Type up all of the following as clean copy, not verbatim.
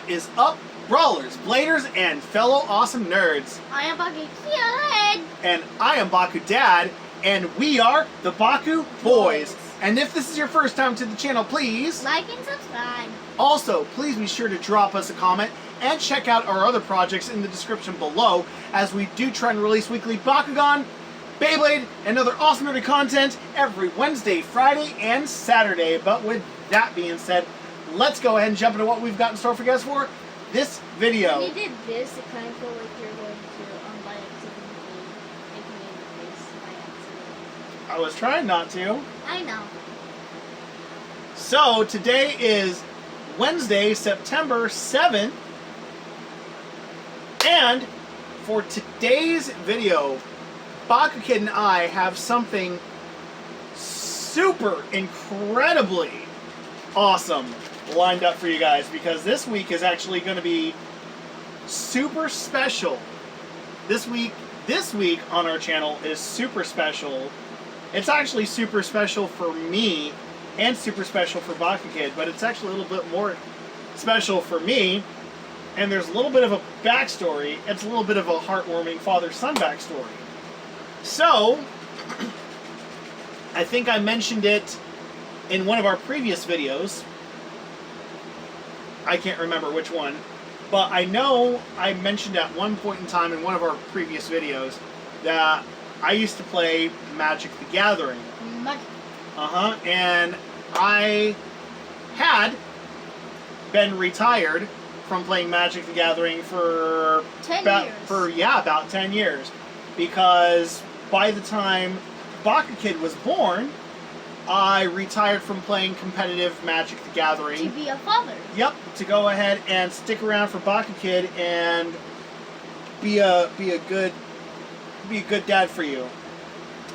is up, brawlers, bladers, and fellow awesome nerds? I am BakuBoys. And I am Baku Dad, and we are the BakuBoys. And if this is your first time to the channel, please Like and subscribe. also, please be sure to drop us a comment and check out our other projects in the description below, as we do try and release weekly Bakugan, Beyblade, and other awesome nerdy content every Wednesday, Friday, and Saturday. But with that being said, let's go ahead and jump into what we've got in store for you guys for this video. When you did this, it kind of felt like you're going to, by accident, make me in the face by accident. I was trying not to. I know. So, today is Wednesday, September 7th, and for today's video, Baku Kid and I have something super incredibly awesome lined up for you guys, because this week is actually going to be super special. This week on our channel is super special. It's actually super special for me and super special for Baku Kid, but it's actually a little bit more special for me. And there's a little bit of a backstory. It's a little bit of a heartwarming father-son backstory. So, I think I mentioned it in one of our previous videos. I can't remember which one, but I know I mentioned at one point in time in one of our previous videos that I used to play Magic the Gathering. Magic. And I had been retired from playing Magic the Gathering for 10 about, years. About 10 years, because by the time Baku Kid was born, I retired from playing competitive Magic the Gathering. To be a father. Yep, to go ahead and stick around for Baku Kid and be a good dad for you,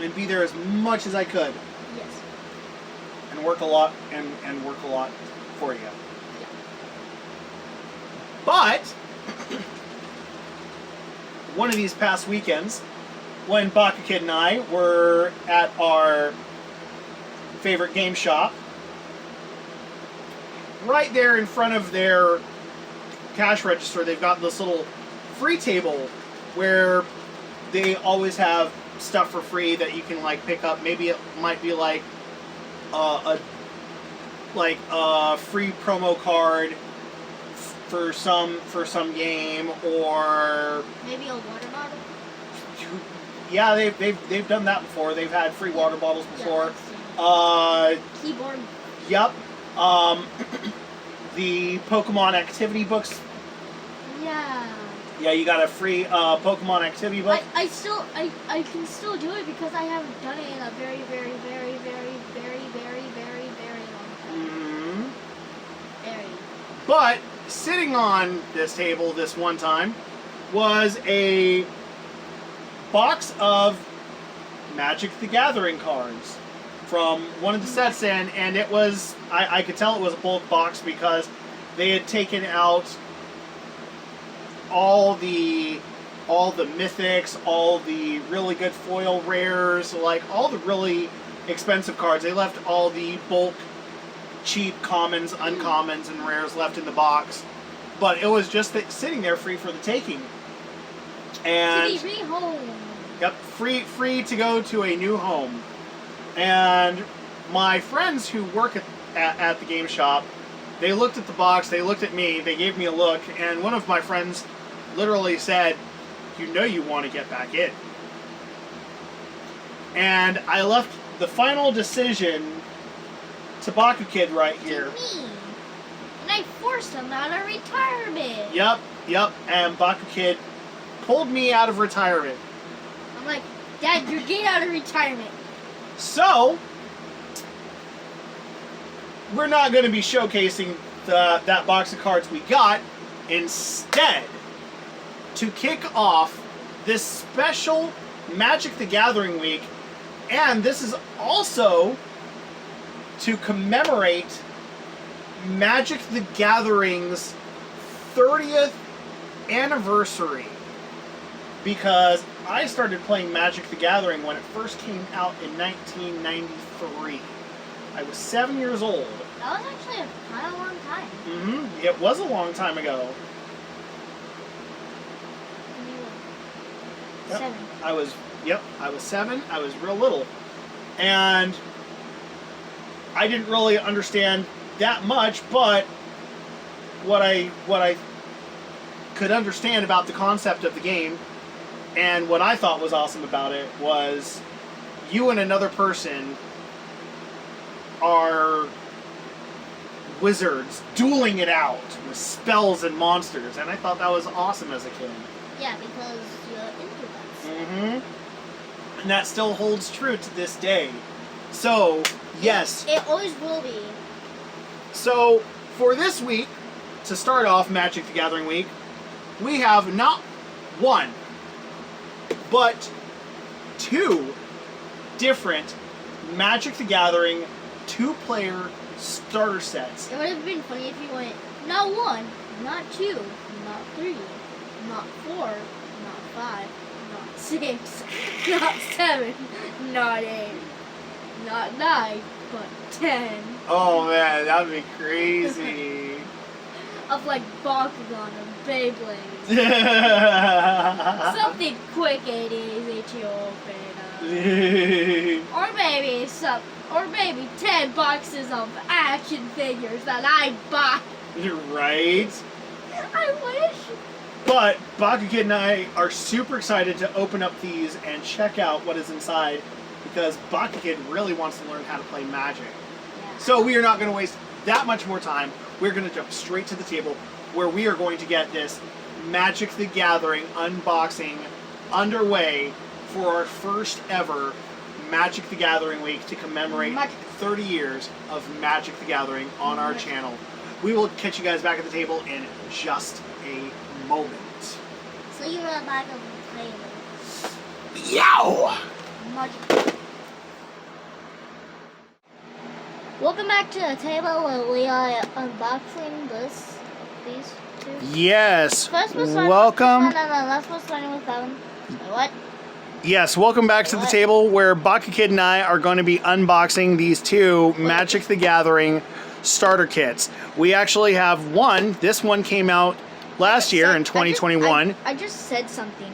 and be there as much as I could. Yes. And work a lot and work a lot for you. Yeah. But one of these past weekends, when Baku Kid and I were at our favorite game shop, right there in front of their cash register, they've got this little free table where they always have stuff for free that you can like pick up. Maybe it might be like a free promo card for some game, or Maybe a water bottle. yeah, they've done that before. They've had free water bottles before. Keyboard. Yep. The Pokemon activity books. Yeah. Yeah, you got a free Pokemon activity book. I can still do it because I haven't done it in a very, very, very, very, very, very, very, very long time. Mm-hmm. Very. But sitting on this table this one time was a box of Magic the Gathering cards from one of the sets, and it was, I could tell it was a bulk box because they had taken out all the mythics, all the really good foil rares, like all the really expensive cards. They left all the bulk, cheap commons, uncommons, and rares left in the box, but it was just sitting there free for the taking. And Free home. yep, free to go to a new home. And my friends who work at the game shop, they looked at the box, they looked at me, they gave me a look, and one of my friends literally said, "You know you want to get back in." And I left the final decision to Baku Kid right here. To me. And I forced him out of retirement. Yep, and Baku Kid pulled me out of retirement. I'm like, Dad, you're getting out of retirement. So, we're not going to be showcasing that box of cards we got. Instead, to kick off this special Magic the Gathering week, and this is also to commemorate Magic the Gathering's 30th anniversary, because I started playing Magic the Gathering when it first came out in 1993. I was 7 years old That was actually a kind of long time. Mm-hmm. It was a long time ago. When you were Yep. 7. I was 7. I was real little. And I didn't really understand that much, but what I could understand about the concept of the game and what I thought was awesome about it was you and another person are wizards dueling it out with spells and monsters, and I thought that was awesome as a kid. Yeah, because you're into that. Mm-hmm. And that still holds true to this day. So, yes. It always will be. So, for this week, to start off Magic the Gathering week, we have not one, but 2 different Magic the Gathering 2-player starter sets. It would have been funny if you went, not 1, not 2, not 3, not 4, not 5, not 6, not 7, not 8, not 9, but 10. Oh man, that would be crazy. Of like Bakugan and Beyblade. Something quick and easy to open up. Or maybe 10 boxes of action figures that I buy. You're right. I wish. But BakuKid and I are super excited to open up these and check out what is inside because BakuKid really wants to learn how to play Magic. Yeah. So we are not going to waste that much more time. We're going to jump straight to the table where we are going to get this Magic the Gathering unboxing underway for our first ever Magic the Gathering week to commemorate 30 years of Magic the Gathering on our channel. We will catch you guys back at the table in just a moment. So you're back on the table. Yow! Magic. Welcome back to the table where we are unboxing these 2. Yes. First we're Welcome. Let's starting with that one. Wait, what? Yes, welcome back to the table where BakuKid and I are going to be unboxing these 2 Magic the Gathering starter kits. We actually have one. This one came out last year in 2021. I just said something.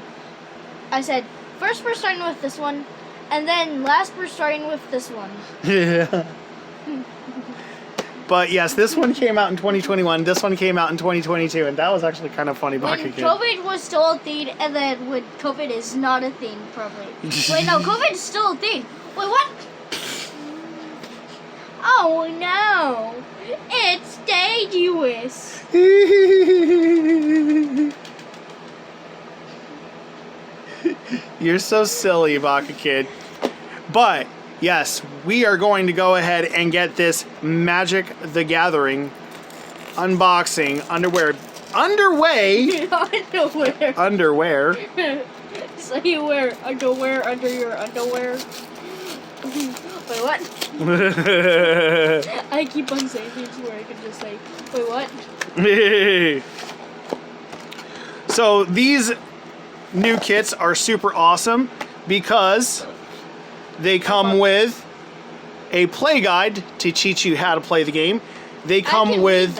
I said, first we're starting with this one, and then last we're starting with this one. Yeah. But yes, this one came out in 2021. This one came out in 2022, and that was actually kind of funny. When COVID was still a thing, and then when COVID is not a thing, probably. Wait, no, COVID is still a thing. Wait, what? Oh no, it's dangerous. You're so silly, BakuKid. But yes, we are going to go ahead and get this Magic the Gathering unboxing underway. Underwear. So you wear underwear under your underwear. Wait, what? I keep on saying things where I can just say, wait, what? So these new kits are super awesome because they come with a play guide to teach you how to play the game. They come with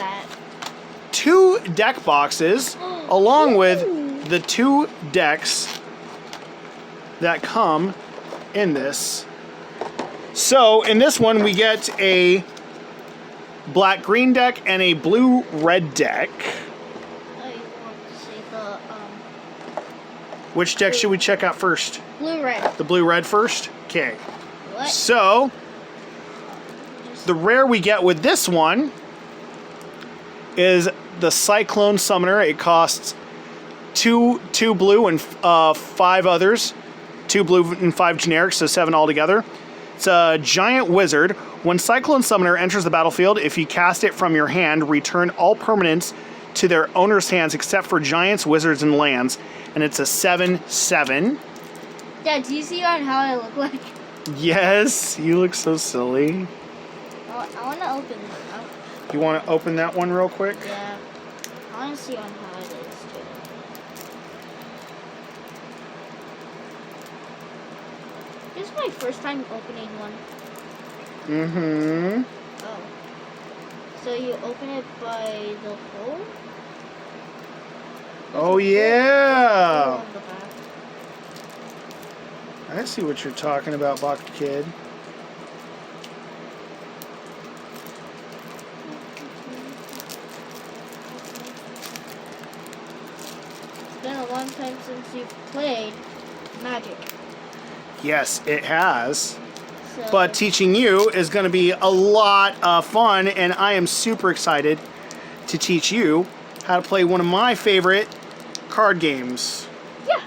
2 deck boxes along with the 2 decks that come in this. So in this one we get a black-green deck and a blue-red deck. Which deck should we check out first? Blue-red. The blue-red first? Okay. What? So, the rare we get with this one is the Cyclone Summoner. It costs 2 blue and 5 others. 2 blue and 5 generic, so 7 altogether. It's a giant wizard. When Cyclone Summoner enters the battlefield, if you cast it from your hand, return all permanents to their owner's hands except for giants, wizards, and lands. And it's a 7/7. Yeah, do you see on how I look like? Yes, you look so silly. I want to open it. You want to open that one real quick? Yeah. I want to see on how it is, too. This is my first time opening one. Mm-hmm. Oh. So you open it by the hole? Oh, yeah. I see what you're talking about, Baku Kid. It's been a long time since you've played Magic. Yes, it has. So, But teaching you is going to be a lot of fun, and I am super excited to teach you how to play one of my favorite card games. yeah.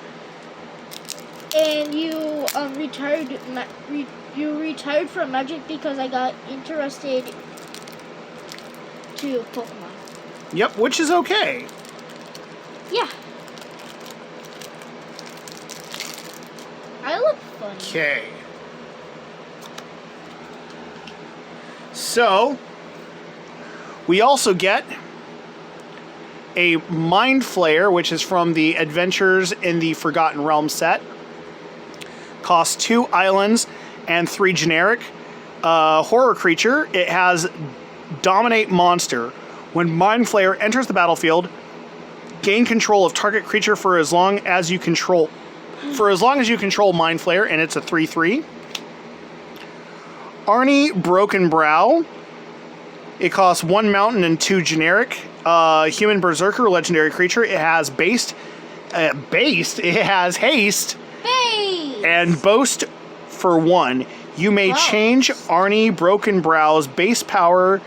And you retired from Magic because I got interested to Pokemon. Yep, which is okay. Yeah. I look funny. Okay. So, we also get a Mind Flayer, which is from the Adventures in the Forgotten Realms set. Costs 2 islands and 3 generic. Horror creature. It has Dominate Monster. When Mind Flayer enters the battlefield, gain control of target creature for as long as you control Mind Flayer, and it's a 3/3. Arnie Broken Brow. It costs 1 mountain and 2 generic. Human Berserker, legendary creature. It has it has haste. Base! And boast for 1. You may change Arnie Broken Brow's base power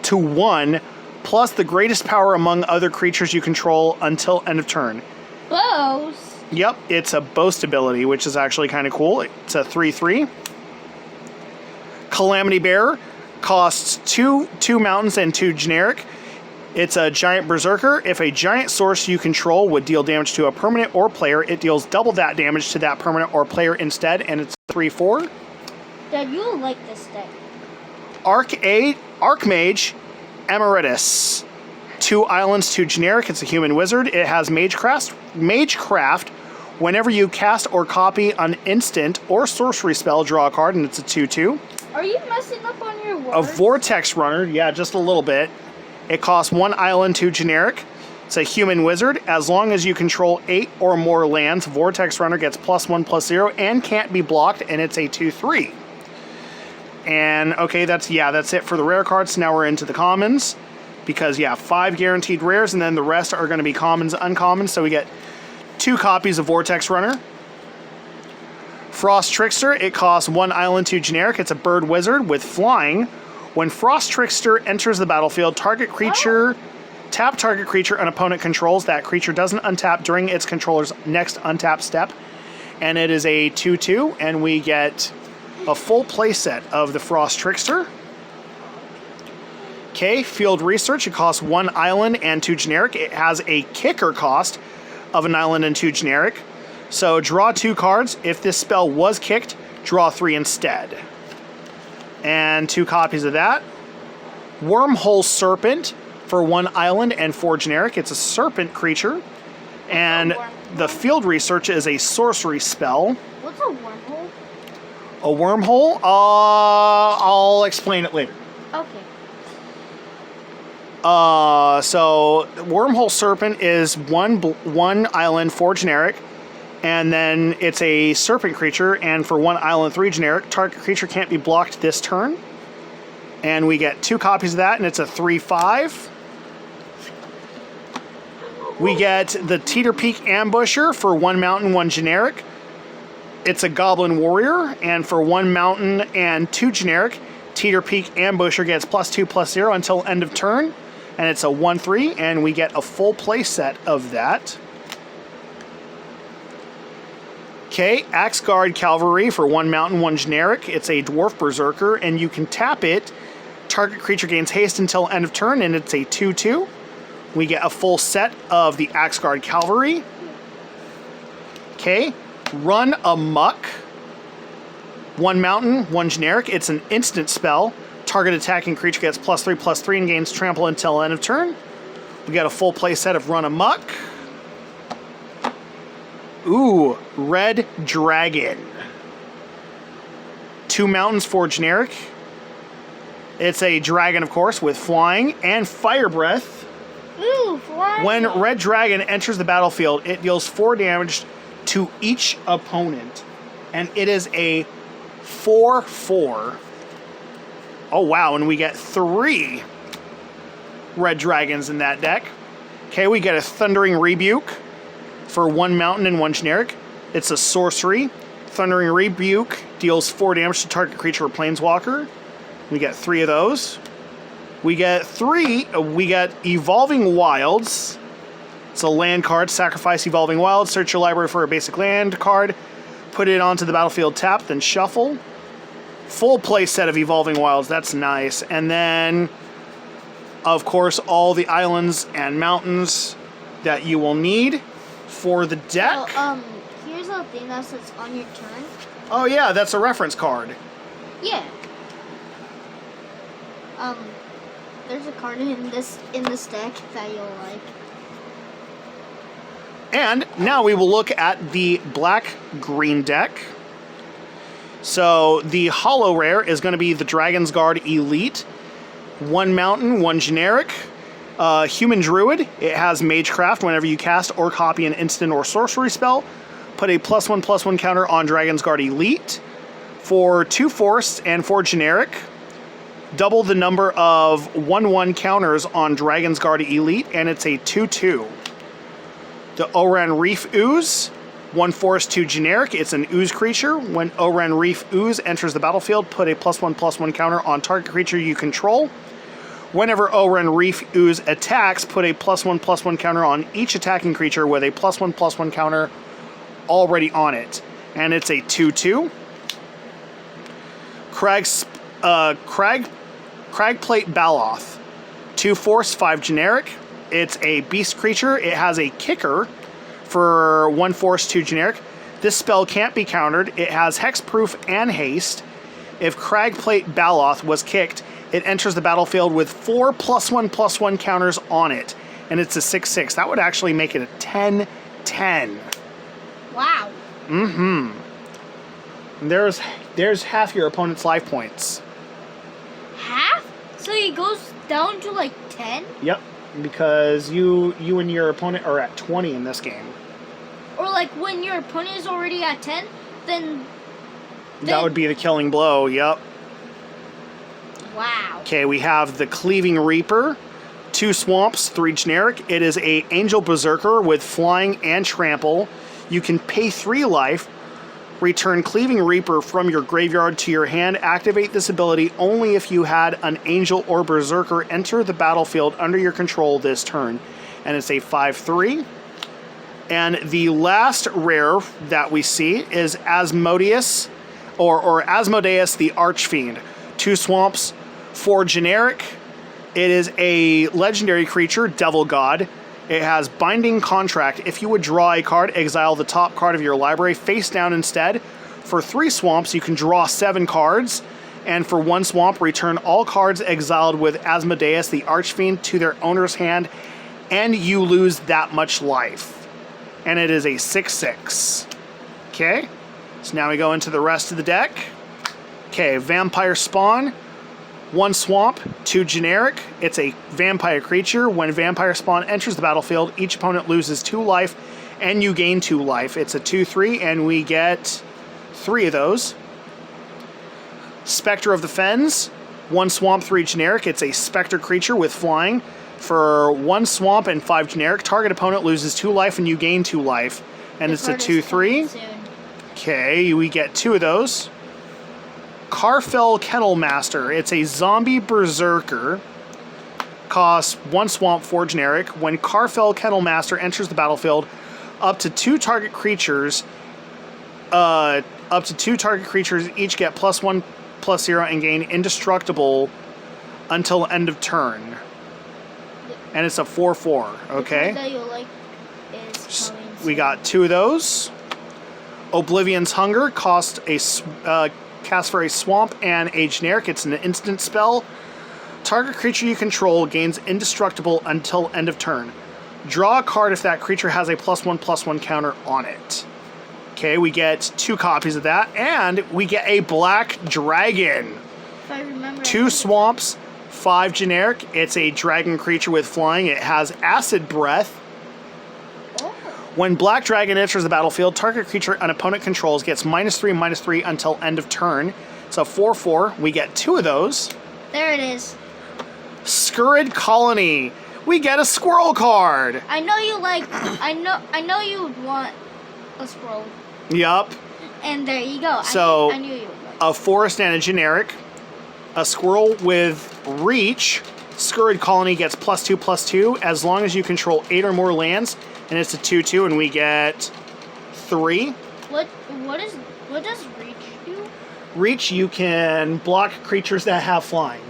to 1, plus the greatest power among other creatures you control until end of turn. Boast? Yep, it's a boast ability, which is actually kind of cool. It's a 3/3. Calamity Bearer costs 2 mountains and 2 generic. It's a giant berserker. If a giant source you control would deal damage to a permanent or player, it deals double that damage to that permanent or player instead, and it's 3/4. Dad, you'll like this deck. Archmage Emeritus. 2 islands, 2 generic. It's a human wizard. It has Magecraft. Whenever you cast or copy an instant or sorcery spell, draw a card, and it's a 2/2. Are you messing up on your words? A Vortex Runner, yeah, just a little bit. It costs 1 island, 2 generic. It's a human wizard. As long as you control 8 or more lands, Vortex Runner gets +1/+0 and can't be blocked, and it's a 2/3. And okay, that's it for the rare cards. Now we're into the commons. Because, 5 guaranteed rares, and then the rest are going to be commons, uncommons. So we get 2 copies of Vortex Runner. Frost Trickster, it costs 1 island, 2 generic. It's a bird wizard with flying. When Frost Trickster enters the battlefield, tap target creature an opponent controls. That creature doesn't untap during its controller's next untap step. And it is a 2/2, and we get a full playset of the Frost Trickster. Okay, Field Research, it costs 1 island and 2 generic. It has a kicker cost of an island and 2 generic. So draw 2 cards. If this spell was kicked, draw 3 instead. And 2 copies of that. Wormhole Serpent for 1 island and 4 generic. It's a serpent creature. And the Field Research is a sorcery spell. What's a wormhole? A wormhole? I'll explain it later. Okay. So Wormhole Serpent is one island, 4 generic, and then it's a serpent creature, and for 1 island, 3 generic, target creature can't be blocked this turn. And we get 2 copies of that, and it's a 3/5. We get the Teeter Peak Ambusher for 1 mountain, 1 generic. It's a Goblin Warrior, and for 1 mountain and 2 generic, Teeter Peak Ambusher gets +2/+0 until end of turn. And it's a 1/3, and we get a full play set of that. Okay, Axeguard Cavalry for 1 mountain, 1 generic. It's a Dwarf Berserker, and you can tap it. Target creature gains haste until end of turn, and it's a 2/2. We get a full set of the Axeguard Cavalry. Okay, Run Amok. 1 mountain, 1 generic. It's an instant spell. Target attacking creature gets +3/+3 and gains trample until end of turn. We got a full play set of Run Amok. Ooh, Red Dragon. 2 mountains, 4 generic. It's a dragon, of course, with flying and fire breath. Ooh, flying. When red dragon enters the battlefield, it deals 4 damage to each opponent. And it is a 4/4. Oh, wow. And we get 3 red dragons in that deck. Okay, we get a Thundering Rebuke for 1 mountain and 1 generic. It's a sorcery. Thundering Rebuke deals 4 damage to target creature or planeswalker. We get 3 of those. We get Evolving Wilds. It's a land card. Sacrifice Evolving Wilds. Search your library for a basic land card. Put it onto the battlefield tap, then shuffle. Full play set of Evolving Wilds. That's nice. And then, of course, all the islands and mountains that you will need for the deck. So, here's a thing that says on your turn. Oh yeah, that's a reference card. Yeah. There's a card in this deck that you'll like. And now we will look at the black-green deck. So the holo rare is going to be the Dragon's Guard Elite. 1 mountain, 1 generic. Human Druid. It has Magecraft. Whenever you cast or copy an instant or sorcery spell, put a +1/+1 counter on Dragon's Guard Elite. For 2 force and 4 generic, double the number of 1/1 counters on Dragon's Guard Elite, and it's a 2/2. The Oran Reef Ooze, 1 force, 2 generic. It's an ooze creature. When Oran Reef Ooze enters the battlefield, put a +1/+1 counter on target creature you control. Whenever Oran Reef Ooze attacks, put a +1/+1 counter on each attacking creature with a +1/+1 counter already on it. And it's a 2/2. Cragplate Baloth, 2 force, 5 generic. It's a beast creature. It has a kicker for 1 force, 2 generic. This spell can't be countered. It has hexproof and haste. If Cragplate Baloth was kicked, it enters the battlefield with 4 +1/+1 counters on it. And it's a 6/6. That would actually make it a 10/10. Wow. Mm-hmm. There's half your opponent's life points. Half? So he goes down to like 10? Yep, because you and your opponent are at 20 in this game. Or like when your opponent is already at 10, then That would be the killing blow, yep. Wow. Okay, we have the Cleaving Reaper, 2 swamps, 3 generic. It is a Angel Berserker with flying and trample. You can pay 3 life. Return Cleaving Reaper from your graveyard to your hand. Activate this ability only if you had an Angel or Berserker enter the battlefield under your control this turn. And it's a 5/3. And the last rare that we see is Asmodeus, or Asmodeus the Archfiend. 2 swamps, 4 generic. It is a legendary creature, Devil God. It has Binding Contract. If you would draw a card, exile the top card of your library face down instead. For 3 swamps, you can draw 7 cards. And for 1 swamp, return all cards exiled with Asmodeus the Archfiend to their owner's hand, and you lose that much life. And it is a 6/6. Okay, so now we go into the rest of the deck. Okay, Vampire Spawn. 1 swamp, 2 generic. It's a vampire creature. When Vampire Spawn enters the battlefield, each opponent loses 2 life, and you gain 2 life. It's a 2/3, and we get 3 of those. Spectre of the Fens. 1 swamp, 3 generic. It's a spectre creature with flying. For 1 swamp and 5 generic, target opponent loses 2 life, and you gain 2 life. And it's a 2/3. Okay, we get 2 of those. Carfell Kennel Master. It's a zombie berserker. Costs 1 swamp, 4 generic. When Carfell Kennel Master enters the battlefield, up to 2 target creatures each get +1/+0 and gain indestructible until end of turn. And it's a 4/4. Okay. The card that you like is We got 2 of those. Oblivion's Hunger cost a cast for a swamp and a generic. It's an instant spell. Target creature you control gains indestructible until end of turn. Draw a card if that creature has a +1/+1 counter on it. Okay, we get 2 copies of that, and we get a black dragon. if I remember. 2 swamps, 5 generic. It's a dragon creature with flying. It has acid breath. Oh. When black dragon enters the battlefield, target creature an opponent controls gets -3/-3 until end of turn. So 4/4. We get 2 of those. There it is. Scurrid Colony. We get a squirrel card. I know you like. I know you would want a squirrel. Yup. And there you go. So I knew you would like. a forest and a generic. A squirrel with reach. Scurrid Colony gets +2/+2 as long as you control 8 or more lands, and it's a 2/2, and we get 3. What does reach do? Reach, you can block creatures that have flying.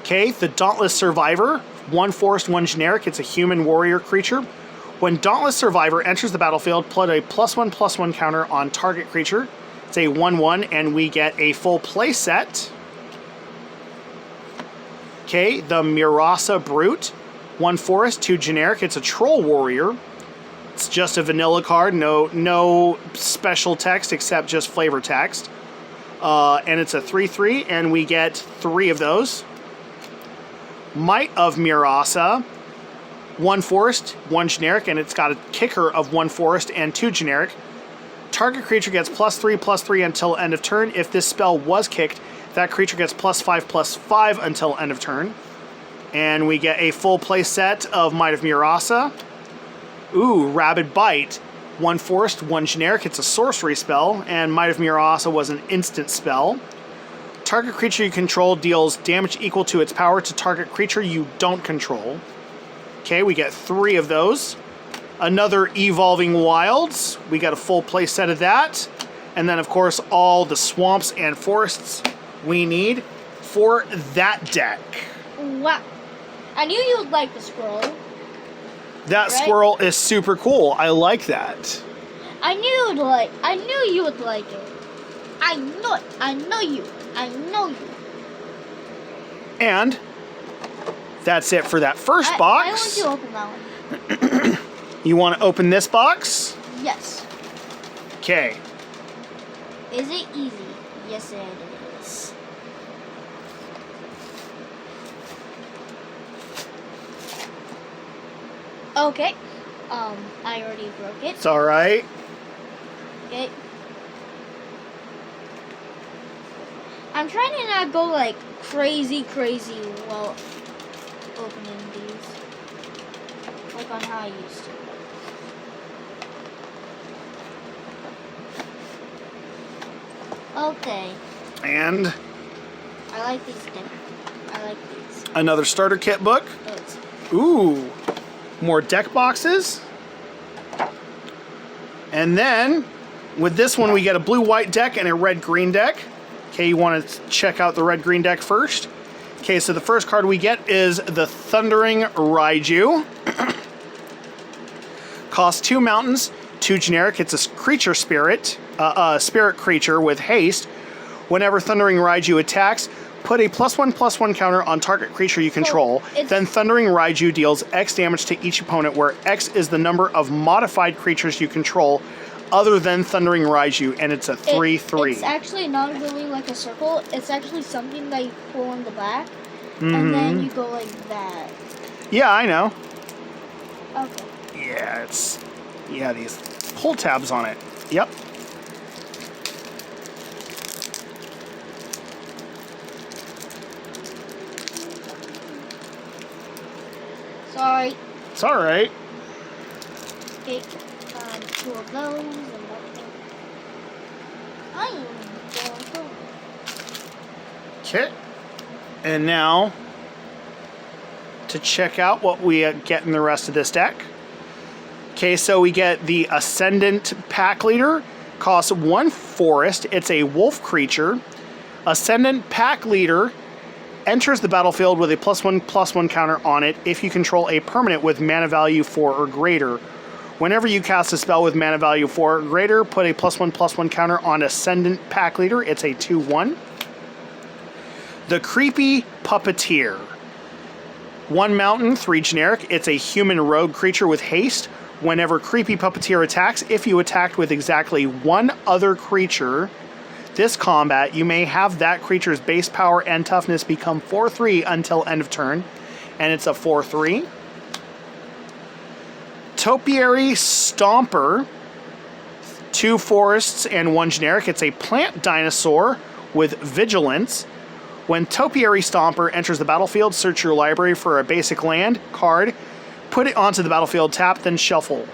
Okay, the Dauntless Survivor. 1 forest, 1 generic. It's a human warrior creature. When Dauntless Survivor enters the battlefield, put a +1/+1 counter on target creature. It's a 1/1, and we get a full play set. Okay, the Murasa Brute. 1 forest, 2 generic. It's a troll warrior. It's just a vanilla card, no special text except just flavor text. And it's a 3/3, and we get 3 of those. Might of Murasa. 1 forest, 1 generic, and it's got a kicker of 1 forest and 2 generic. Target creature gets +3/+3 until end of turn. If this spell was kicked, that creature gets +5/+5 until end of turn. And we get a full play set of Might of Murasa. Ooh, Rabid Bite. 1 forest, 1 generic. It's a sorcery spell, and Might of Murasa was an instant spell. Target creature you control deals damage equal to its power to target creature you don't control. Okay, we get 3 of those. Another Evolving Wilds. We got a full play set of that. And then, of course, all the swamps and forests we need for that deck. Wow. I knew you would like the squirrel. That right? squirrel is super cool. I like that. I knew you would like it. I know it. I know you. And that's it for that first box. I want to open that one. You want to open this box? Yes. Okay. Is it easy? Yes, it is. Okay. I already broke it. It's all right. Okay. I'm trying to not go like crazy while opening these. Like on how I used to. Okay. And I like these different. I like these. another starter kit book. Those. Ooh. More deck boxes. And then with this one we get a blue-white deck and a red-green deck. Okay, you want to check out the red-green deck first. Okay, so the first card we get is the Thundering Raiju. Costs 2 mountains, 2 generic. It's a creature spirit, spirit creature with haste. Whenever Thundering Raiju attacks, put a +1/+1 counter on target creature you control. Then Thundering Raiju deals X damage to each opponent, where X is the number of modified creatures you control other than Thundering Raiju, and it's a 3/3. It's actually not really like a circle. It's actually something that you pull on the back, and then you go like that. Yeah, I know. Okay. Yeah, these pull tabs on it. Yep. Sorry. It's all right. Okay. 2 of those and that one. I am going through. Okay. And now to check out what we get in the rest of this deck. Okay, so we get the Ascendant Pack Leader. Costs 1 forest. It's a wolf creature. Ascendant Pack Leader enters the battlefield with a +1/+1 counter on it if you control a permanent with mana value 4 or greater. Whenever you cast a spell with mana value 4 or greater, put a +1/+1 counter on Ascendant Pack Leader. It's a 2/1. The Creepy Puppeteer. 1 mountain, 3 generic. It's a human rogue creature with haste. Whenever Creepy Puppeteer attacks, if you attacked with exactly 1 other creature this combat, you may have that creature's base power and toughness become 4/3 until end of turn, and it's a 4/3. Topiary Stomper, 2 forests and 1 generic. It's a plant dinosaur with vigilance. When Topiary Stomper enters the battlefield, search your library for a basic land card, put it onto the battlefield, tap, then shuffle.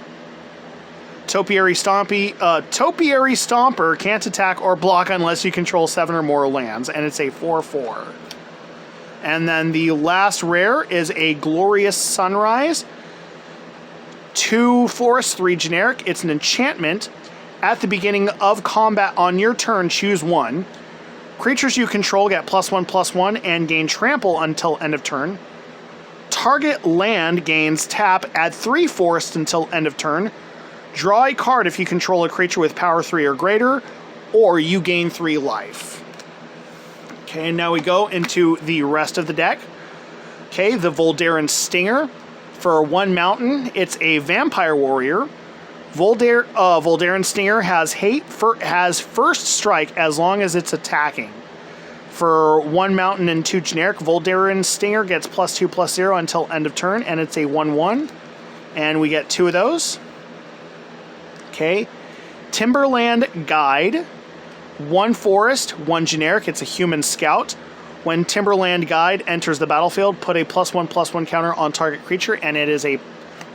Topiary Stomper can't attack or block unless you control 7 or more lands, and it's a 4/4. And then the last rare is a Glorious Sunrise. 2 forests, 3 generic. It's an enchantment. At the beginning of combat on your turn, choose 1. Creatures you control get +1/+1 and gain trample until end of turn. Target land gains tap, add 3 forests until end of turn. Draw a card if you control a creature with power 3 or greater, or you gain 3 life. Okay, and now we go into the rest of the deck. Okay, the Voldaren Stinger. For 1 mountain, it's a vampire warrior. Voldaren Stinger has first strike as long as it's attacking. For 1 mountain and 2 generic, Voldaren Stinger gets +2/+0 until end of turn, and it's a 1/1. And we get 2 of those. Okay. Timberland Guide. 1 forest, 1 generic. It's a human scout. When Timberland Guide enters the battlefield, put a +1/+1 counter on target creature, and it is a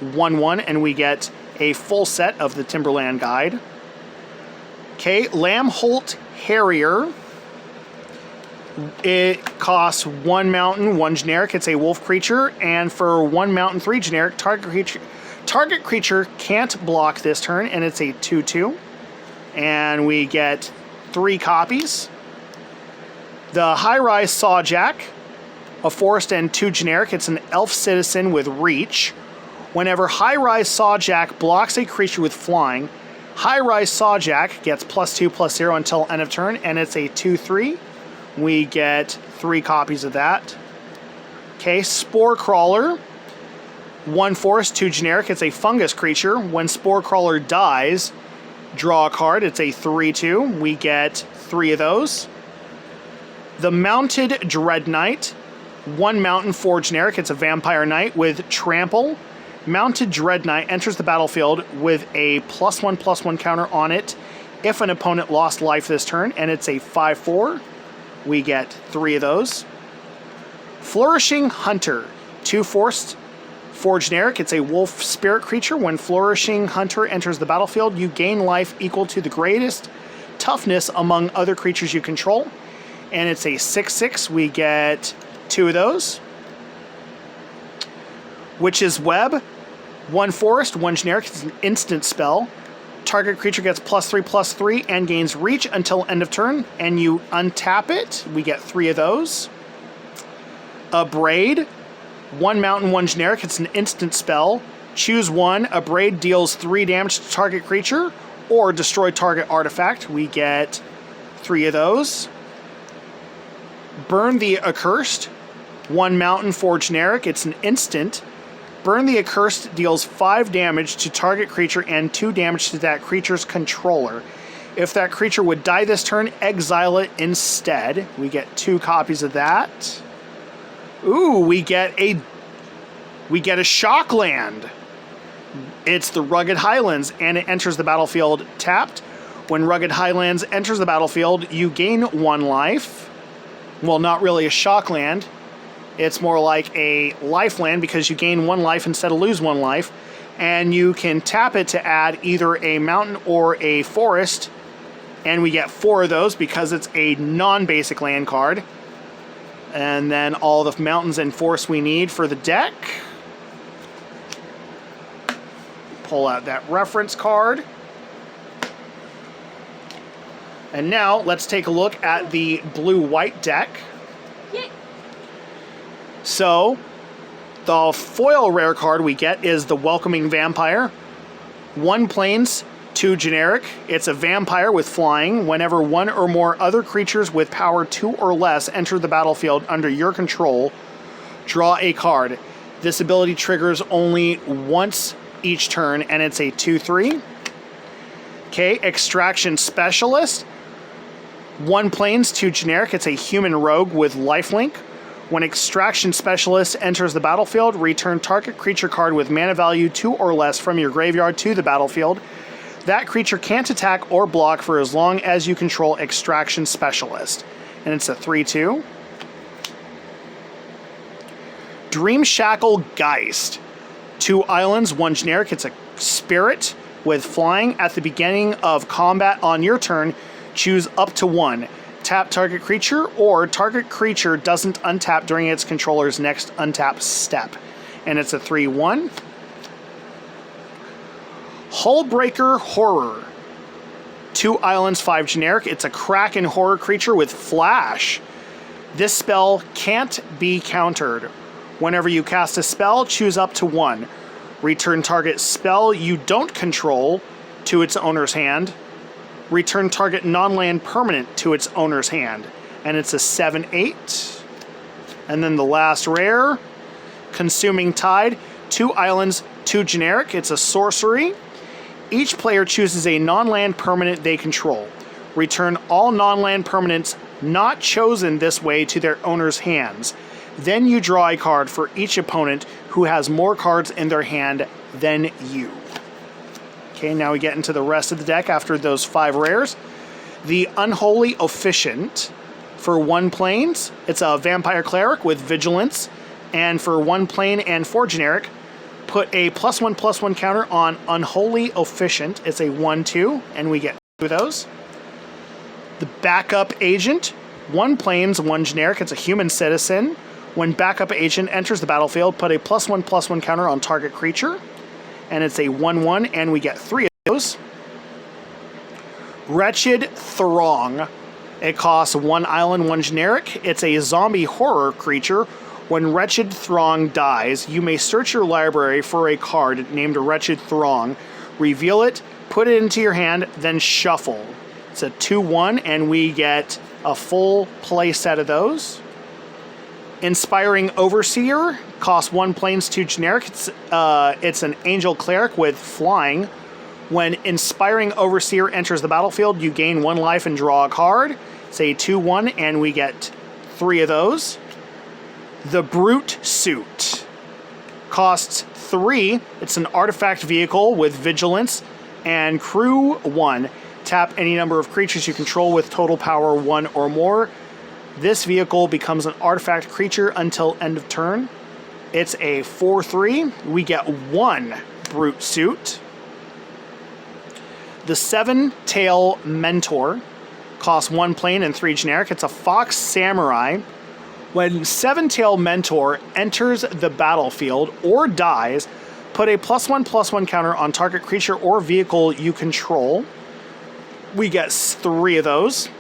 1/1, and we get a full set of the Timberland Guide. Okay, Lambholt Harrier. It costs 1 mountain, 1 generic. It's a wolf creature, and for 1 mountain, 3 generic, target creature can't block this turn, and it's a 2/2. And we get 3 copies. The High-Rise Sawjack, a forest and 2 generic. It's an elf citizen with reach. Whenever High-Rise Sawjack blocks a creature with flying, High-Rise Sawjack gets +2/+0 until end of turn, and it's a 2/3. We get 3 copies of that. Okay, Spore Crawler. 1 forest, 2 generic. It's a fungus creature. When Spore Crawler dies, draw a card. It's a 3/2. We get 3 of those. The Mounted Dread Knight. 1 mountain, 4 generic. It's a vampire knight with trample. Mounted Dread Knight enters the battlefield with a +1/+1 counter on it if an opponent lost life this turn, and it's a 5/4. We get 3 of those. Flourishing Hunter. 2 forced, 4 generic. It's a wolf spirit creature. When Flourishing Hunter enters the battlefield, you gain life equal to the greatest toughness among other creatures you control. And it's a 6/6. We get 2 of those. Witch's Web. 1 forest, 1 generic. It's an instant spell. Target creature gets +3/+3 and gains reach until end of turn, and you untap it. We get 3 of those. Abrade. 1 mountain, 1 generic. It's an instant spell. Choose 1. Abrade deals 3 damage to target creature or destroy target artifact. We get 3 of those. Burn the Accursed. 1 mountain, 4 generic. It's an instant. Burn the Accursed deals 5 damage to target creature and 2 damage to that creature's controller. If that creature would die this turn, exile it instead. We get 2 copies of that. Ooh, we get a Shockland. It's the Rugged Highlands, and it enters the battlefield tapped. When Rugged Highlands enters the battlefield, you gain 1 life. Well, not really a Shockland. It's more like a lifeland because you gain 1 life instead of lose 1 life. And you can tap it to add either a mountain or a forest. And we get 4 of those because it's a non-basic land card. And then all the mountains and forests we need for the deck. Pull out that reference card. And now let's take a look at the blue-white deck. Yay. So, the foil rare card we get is the Welcoming Vampire. 1 plains, 2 generic. It's a vampire with flying. Whenever 1 or more other creatures with power 2 or less enter the battlefield under your control, draw a card. This ability triggers only once each turn, and it's a 2/3. Okay, Extraction Specialist. 1 planes, 2 generic. It's a human rogue with lifelink. When Extraction Specialist enters the battlefield, return target creature card with mana value 2 or less from your graveyard to the battlefield. That creature can't attack or block for as long as you control Extraction Specialist. And it's a 3/2. Dream Shackle Geist. 2 islands, 1 generic. It's a spirit with flying. At the beginning of combat on your turn, choose up to 1. Tap target creature, or target creature doesn't untap during its controller's next untap step. And it's a 3/1. Hullbreaker Horror. 2 islands, 5 generic. It's a Kraken horror creature with flash. This spell can't be countered. Whenever you cast a spell, choose up to 1. Return target spell you don't control to its owner's hand. Return target non-land permanent to its owner's hand. And it's a 7/8. And then the last rare, Consuming Tide. 2 islands, 2 generic. It's a sorcery. Each player chooses a non-land permanent they control. Return all non-land permanents not chosen this way to their owner's hands. Then you draw a card for each opponent who has more cards in their hand than you. Okay, now we get into the rest of the deck after those 5 rares. The Unholy Officiant. For 1 planes, it's a Vampire Cleric with Vigilance. And for 1 plane and 4 generic, put a +1/+1 counter on Unholy Officiant. It's a 1/2, and we get 2 of those. The Backup Agent. 1 planes, 1 generic. It's a human citizen. When Backup Agent enters the battlefield, put a +1/+1 counter on target creature. And it's a 1/1, and we get 3 of those. Wretched Throng. It costs 1 island, 1 generic. It's a zombie horror creature. When Wretched Throng dies, you may search your library for a card named Wretched Throng. Reveal it, put it into your hand, then shuffle. It's a 2/1, and we get a full play set of those. Inspiring Overseer costs 1 planes, 2 generic. It's an angel cleric with flying. When Inspiring Overseer enters the battlefield, you gain 1 life and draw a card. It's a 2/1, and we get 3 of those. The Brute Suit costs 3. It's an artifact vehicle with Vigilance and crew 1. Tap any number of creatures you control with total power 1 or more. This vehicle becomes an artifact creature until end of turn. It's a 4/3. We get 1 Brute Suit. The Seven Tail Mentor costs 1 plane and 3 generic. It's a Fox Samurai. When Seven Tail Mentor enters the battlefield or dies, put a +1/+1 counter on target creature or vehicle you control. We get 3 of those.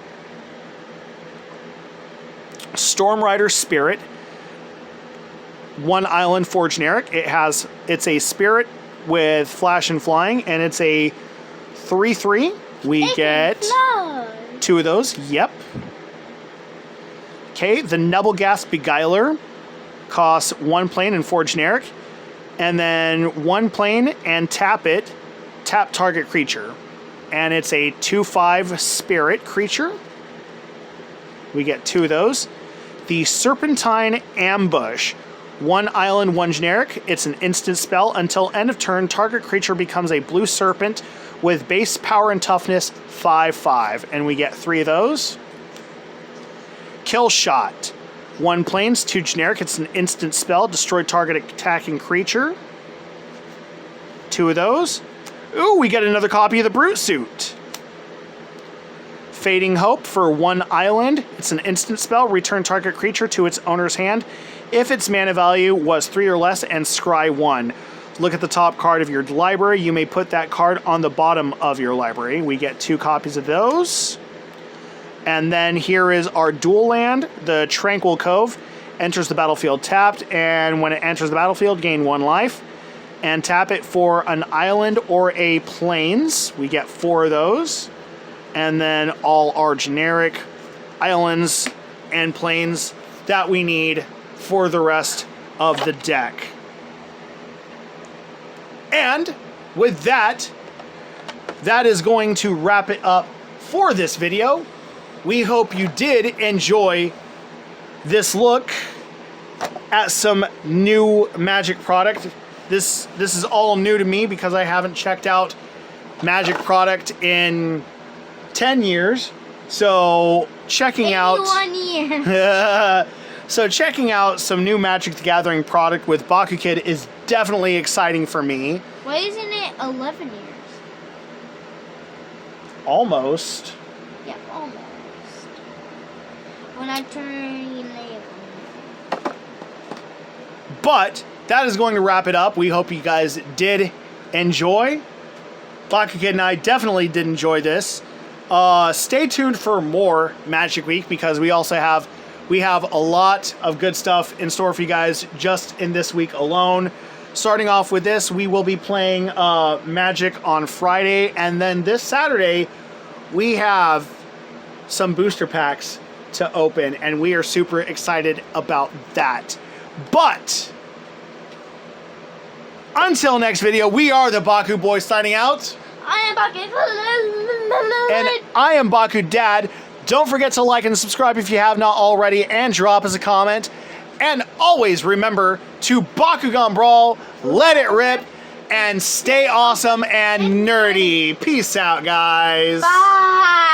Stormrider Spirit. 1 island, 4 generic. It's a spirit with flash and flying, and it's a 3/3. We get 2 of those. Yep. Okay, the Nebelgast Beguiler costs 1 plane and 4 generic. And then 1 plane and tap it. Tap target creature. And it's a 2/5 spirit creature. We get 2 of those. The Serpentine Ambush. 1 island, 1 generic. It's an instant spell. Until end of turn, target creature becomes a blue serpent with base power and toughness 5/5. And we get 3 of those. Kill Shot. 1 planes, 2 generic. It's an instant spell. Destroy target attacking creature. 2 of those. Ooh, we get another copy of the Brute Suit. Fading Hope for 1 island. It's an instant spell. Return target creature to its owner's hand if its mana value was 3 or less, and scry 1. Look at the top card of your library. You may put that card on the bottom of your library. We get 2 copies of those. And then here is our dual land, the Tranquil Cove. Enters the battlefield tapped, and when it enters the battlefield, gain 1 life. And tap it for an island or a plains. We get 4 of those. And then all our generic islands and plains that we need for the rest of the deck. And with that, that is going to wrap it up for this video. we hope you did enjoy this look at some new Magic product. This is all new to me because I haven't checked out Magic product in 10 years. So checking out 1 year. so checking out some new Magic the Gathering product with Baku Kid is definitely exciting for me. Why isn't it 11 years? Almost. Yeah, almost. When I turn 11. But that is going to wrap it up. We hope you guys did enjoy. Baku Kid and I definitely did enjoy this. Stay tuned for more Magic Week because we have a lot of good stuff in store for you guys just in this week alone. Starting off with this, we will be playing Magic on Friday, and then this Saturday we have some booster packs to open, and we are super excited about that. But until next video, we are the BakuBoys signing out. I am Baku. And I am Baku Dad. Don't forget to like and subscribe if you have not already, and drop us a comment. And always remember to Bakugan Brawl, let it rip, and stay awesome and nerdy. Peace out, guys. Bye.